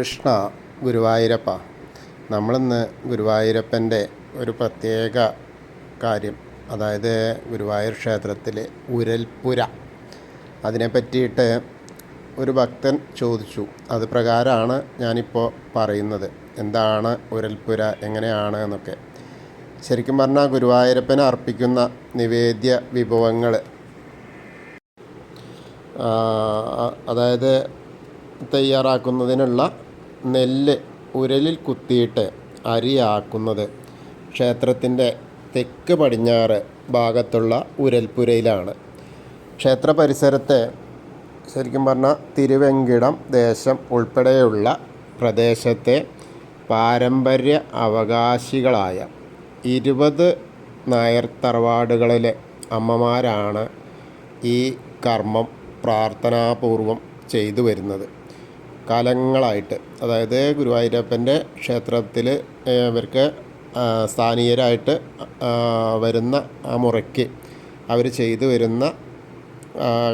കൃഷ്ണ ഗുരുവായൂരപ്പ. നമ്മളിന്ന് ഗുരുവായൂരപ്പൻ്റെ ഒരു പ്രത്യേക കാര്യം, അതായത് ഗുരുവായൂർ ക്ഷേത്രത്തിലെ ഉരൽപ്പുര, അതിനെ പറ്റിയിട്ട് ഒരു ഭക്തൻ ചോദിച്ചു. അത് പ്രകാരമാണ് ഞാനിപ്പോൾ പറയുന്നത്. എന്താണ് ഉരൽപ്പുര, എങ്ങനെയാണ് എന്നൊക്കെ. ശരിക്കും പറഞ്ഞാൽ ഗുരുവായൂരപ്പന് അർപ്പിക്കുന്ന നിവേദ്യ വിഭവങ്ങൾ, അതായത് തയ്യാറാക്കുന്നതിനുള്ള നെല്ല് ഉരലിൽ കുത്തിയിട്ട് അരിയാക്കുന്നത് ക്ഷേത്രത്തിൻ്റെ തെക്ക് പടിഞ്ഞാറ് ഭാഗത്തുള്ള ഉരൽപ്പുരയിലാണ്. ക്ഷേത്ര പരിസരത്ത് ശരിക്കും പറഞ്ഞാൽ തിരുവെങ്കിടം ദേശം ഉൾപ്പെടെയുള്ള പ്രദേശത്തെ പാരമ്പര്യ അവകാശികളായ 20 നായർ തറവാടുകളിലെ അമ്മമാരാണ് ഈ കർമ്മം പ്രാർത്ഥനാപൂർവം ചെയ്തു വരുന്നത് കാലങ്ങളായിട്ട്. അതായത് ഗുരുവായൂരപ്പൻ്റെ ക്ഷേത്രത്തിൽ ഇവർക്ക് സ്ഥാനീയരായിട്ട് വരുന്ന ആ മുറയ്ക്ക് അവർ ചെയ്തു വരുന്ന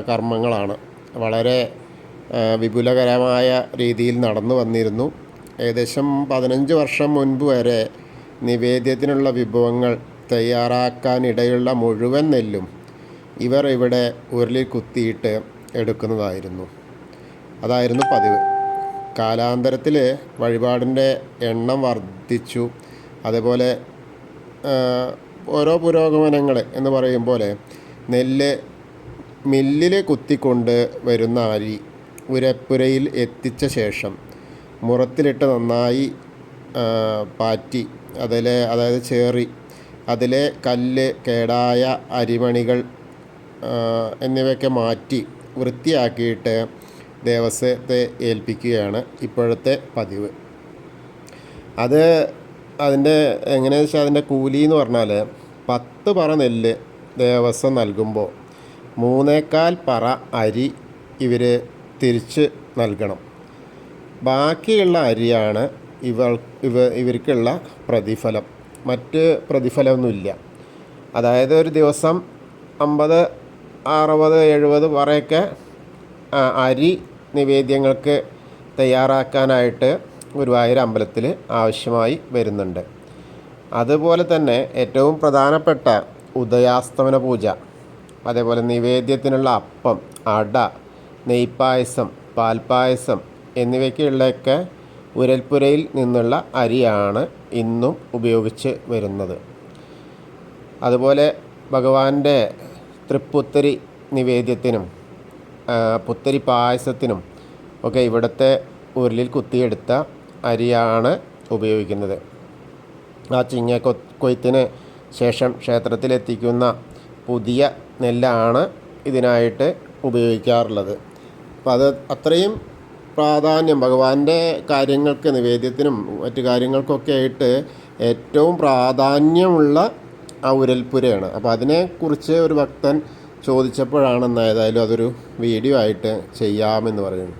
കർമ്മങ്ങളാണ്. വളരെ വിപുലകരമായ രീതിയിൽ നടന്നു വന്നിരുന്നു. ഏകദേശം 15 വർഷം മുൻപ് വരെ നിവേദ്യത്തിനുള്ള വിഭവങ്ങൾ തയ്യാറാക്കാനിടയുള്ള മുഴുവൻ നെല്ലും ഇവർ ഇവിടെ ഉരുളിൽ കുത്തിയിട്ട് എടുക്കുന്നതായിരുന്നു. അതായിരുന്നു പതിവ്. കാലാന്തരത്തിൽ വഴിപാടിൻ്റെ എണ്ണം വർദ്ധിച്ചു. അതേപോലെ ഓരോ പുരോഗമനങ്ങൾ എന്ന് പറയും പോലെ നെല്ല് മില്ലിൽ കുത്തിക്കൊണ്ട് വരുന്ന അരി ഉരപ്പുരയിൽ എത്തിച്ച ശേഷം മുറത്തിലിട്ട് നന്നായി പാറ്റി അതായത് ചേറി അതിലെ കല്ല്, കേടായ അരിമണികൾ എന്നിവയൊക്കെ മാറ്റി വൃത്തിയാക്കിയിട്ട് ദേവസ്വത്തെ ഏൽപ്പിക്കുകയാണ് ഇപ്പോഴത്തെ പതിവ്. അതിൻ്റെ എങ്ങനെയാണെന്ന് വെച്ചാൽ അതിൻ്റെ കൂലി എന്ന് പറഞ്ഞാൽ 10 പറ നെല്ല് ദേവസ്വം നൽകുമ്പോൾ 3.25 പറ അരി ഇവർ തിരിച്ച് നൽകണം. ബാക്കിയുള്ള അരിയാണ് ഇവർക്കുള്ള പ്രതിഫലം. മറ്റ് പ്രതിഫലമൊന്നുമില്ല. അതായത് ഒരു ദിവസം 50, 60, 70 പറയൊക്കെ അരി നിവേദ്യങ്ങൾക്ക് തയ്യാറാക്കാനായിട്ട് ഗുരുവായൂർ അമ്പലത്തിൽ ആവശ്യമായി വരുന്നുണ്ട്. അതുപോലെ തന്നെ ഏറ്റവും പ്രധാനപ്പെട്ട ഉദയാസ്തമന പൂജ, അതേപോലെ നിവേദ്യത്തിനുള്ള അപ്പം, അട, നെയ്പ്പായസം, പാൽപ്പായസം എന്നിവയ്ക്കുള്ളതൊക്കെ ഉരൽപ്പുരയിൽ നിന്നുള്ള അരിയാണ് ഇന്നും ഉപയോഗിച്ച് വരുന്നത്. അതുപോലെ ഭഗവാന്റെ തൃപ്പുത്തരി നിവേദ്യത്തിനും പുത്തരി പായസത്തിനും ഒക്കെ ഇവിടുത്തെ ഉരുളിൽ കുത്തിയെടുത്ത അരിയാണ് ഉപയോഗിക്കുന്നത്. ആ ചിങ്ങക്കൊയ്ത്തിന് ശേഷം ക്ഷേത്രത്തിലെത്തിക്കുന്ന പുതിയ നെല്ലാണ് ഇതിനായിട്ട് ഉപയോഗിക്കാറുള്ളത്. അപ്പം അത് അത്രയും പ്രാധാന്യം ഭഗവാന്റെ കാര്യങ്ങൾക്ക്, നിവേദ്യത്തിനും മറ്റു കാര്യങ്ങൾക്കൊക്കെ ആയിട്ട് ഏറ്റവും പ്രാധാന്യമുള്ള ആ ഉരൽപ്പുരയാണ്. അപ്പോൾ അതിനെക്കുറിച്ച് ഒരു ഭക്തൻ ചോദിച്ചപ്പോഴാണ് ഏതായാലും അതൊരു വീഡിയോ ആയിട്ട് ചെയ്യാമെന്ന് പറയുന്നു.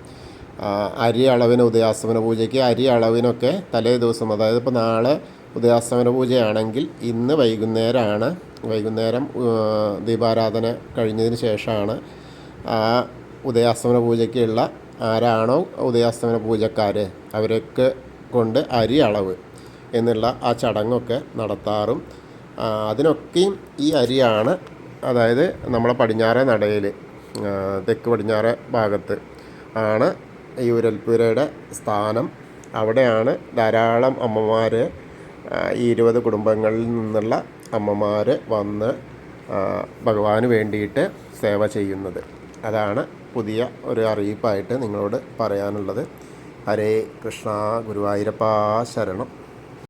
അരി അളവിന് ഉദയാസ്തമന പൂജയ്ക്ക് അരി അളവിനൊക്കെ തലേ ദിവസം, അതായത് ഇപ്പോൾ നാളെ ഉദയാസ്തമന പൂജയാണെങ്കിൽ ഇന്ന് വൈകുന്നേരം ദീപാരാധന കഴിഞ്ഞതിന് ശേഷമാണ് ആ ഉദയാസ്തമന പൂജയ്ക്കുള്ള ആരാണോ ഉദയാസ്തമന പൂജക്കാർ അവരൊക്കെ കൊണ്ട് അരി അളവ് എന്നുള്ള ആ ചടങ്ങൊക്കെ നടത്താറും. അതിനൊക്കെയും ഈ അരിയാണ്, അതായത് നമ്മളെ പടിഞ്ഞാറേ നടയിൽ തെക്ക് പടിഞ്ഞാറേ ഭാഗത്ത് ആണ് ഈ ഉരൽപ്പുരയുടെ സ്ഥാനം. അവിടെയാണ് ധാരാളം അമ്മമാർ, ഈ 20 കുടുംബങ്ങളിൽ നിന്നുള്ള അമ്മമാർ വന്ന് ഭഗവാന് വേണ്ടിയിട്ട് സേവ ചെയ്യുന്നത്. അതാണ് പുതിയ ഒരു അറിയിപ്പായിട്ട് നിങ്ങളോട് പറയാനുള്ളത്. ഹരേ കൃഷ്ണ. ഗുരുവായൂരപ്പ ശരണം.